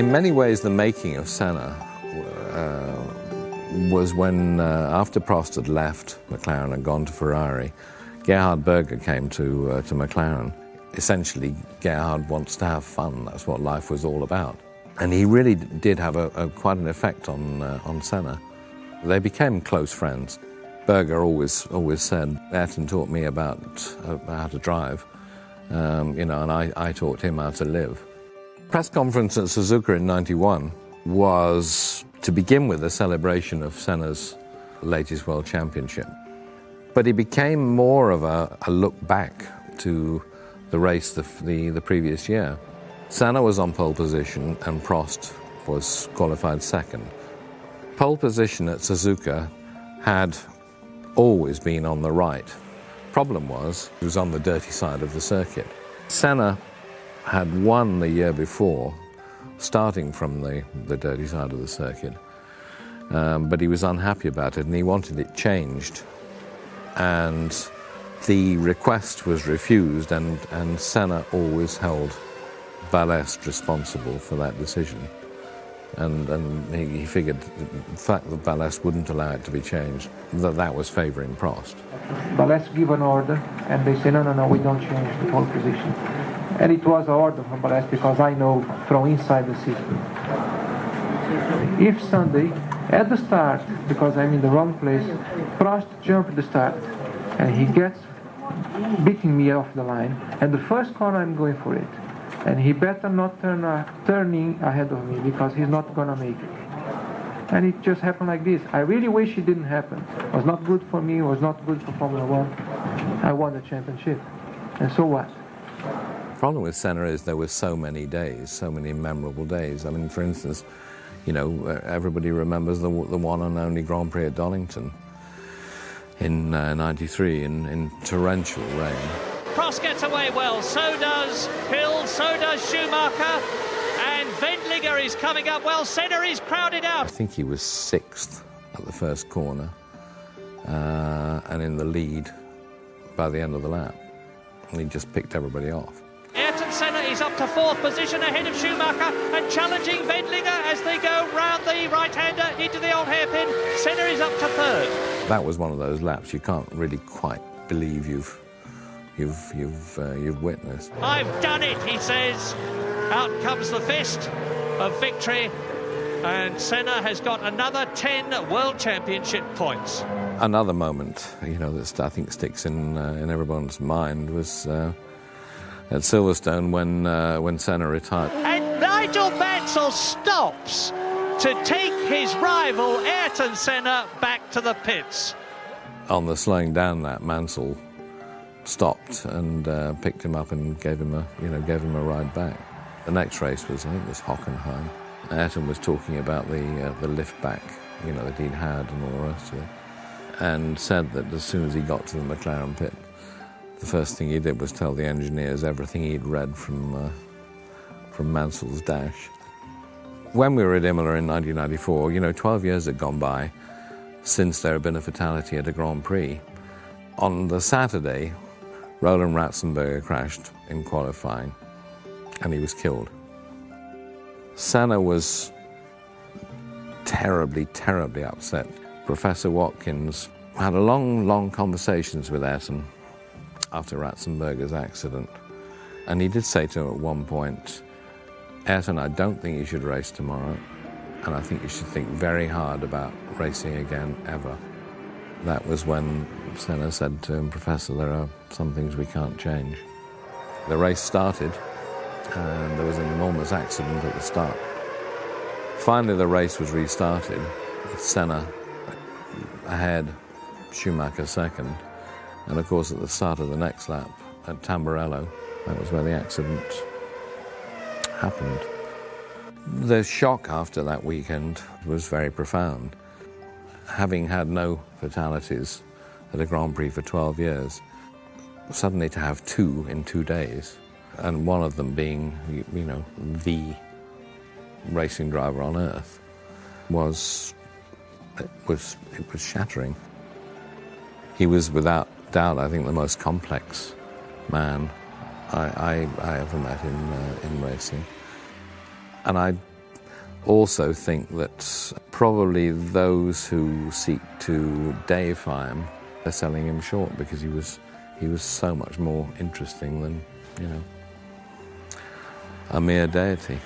In many ways, the making of Senna was when, after Prost had left McLaren and gone to Ferrari, Gerhard Berger came to McLaren. Essentially, Gerhard wants to have fun. That's what life was all about. And he really did have quite an effect on Senna. They became close friends. Berger always said, Ayrton taught me about how to drive, and I taught him how to live. Press conference at Suzuka in '91 was, to begin with, a celebration of Senna's latest World Championship. But it became more of a look back to the race the previous year. Senna was on pole position and Prost was qualified second. Pole position at Suzuka had always been on the right. Problem was, it was on the dirty side of the circuit. Senna had won the year before, starting from the dirty side of the circuit, but he was unhappy about it and he wanted it changed. And the request was refused, and Senna always held Ballest responsible for that decision. And he figured the fact that Ballest wouldn't allow it to be changed, that was favouring Prost. Ballest gave an order, and they say, no, we don't change the pole position. And it was an order from Ballest because I know from inside the system. If Sunday, at the start, because I'm in the wrong place, Prost jumped the start, and he gets beating me off the line, and the first corner I'm going for it. And he better not turning ahead of me because he's not going to make it. And it just happened like this. I really wish it didn't happen. It was not good for me. It was not good for Formula One. I won the championship. And so what? The problem with Senna is there were so many days, so many memorable days. I mean, for instance, everybody remembers the one and only Grand Prix at Donington in '93 in torrential rain. Prost gets away well, so does Hill, so does Schumacher, and Wendlinger is coming up well. Senna is crowded out. I think he was 6th at the first corner and in the lead by the end of the lap. And he just picked everybody off. Ayrton Senna is up to 4th position ahead of Schumacher and challenging Wendlinger as they go round the right-hander into the old hairpin. Senna is up to 3rd. That was one of those laps you can't really quite believe you've witnessed. I've done it, he says. Out comes the fist of victory, and Senna has got another 10 World Championship points. Another moment, that I think sticks in everyone's mind was at Silverstone when Senna retired. And Nigel Mansell stops to take his rival Ayrton Senna back to the pits. On the slowing down lap, Mansell stopped and picked him up and gave him a ride back. The next race was Hockenheim. Ayrton was talking about the lift back, that he'd had and all the rest of it, and said that as soon as he got to the McLaren pit, the first thing he did was tell the engineers everything he'd read from Mansell's dash. When we were at Imola in 1994, 12 years had gone by since there had been a fatality at a Grand Prix. On the Saturday, Roland Ratzenberger crashed in qualifying, and he was killed. Senna was terribly, terribly upset. Professor Watkins had a long conversations with Ayrton after Ratzenberger's accident, and he did say to him at one point, Ayrton, I don't think you should race tomorrow, and I think you should think very hard about racing again, ever. That was when Senna said to him, Professor, there are some things we can't change. The race started, and there was an enormous accident at the start. Finally, the race was restarted, with Senna ahead, Schumacher second, and of course at the start of the next lap at Tamburello, that was where the accident happened. The shock after that weekend was very profound. Having had no fatalities at a Grand Prix for 12 years, suddenly to have 2 in 2 days, and one of them being, the racing driver on Earth, was shattering. He was without doubt, I think, the most complex man I ever met in racing. And I also think that probably those who seek to deify him are selling him short, because he was so much more interesting than, you know, a mere deity.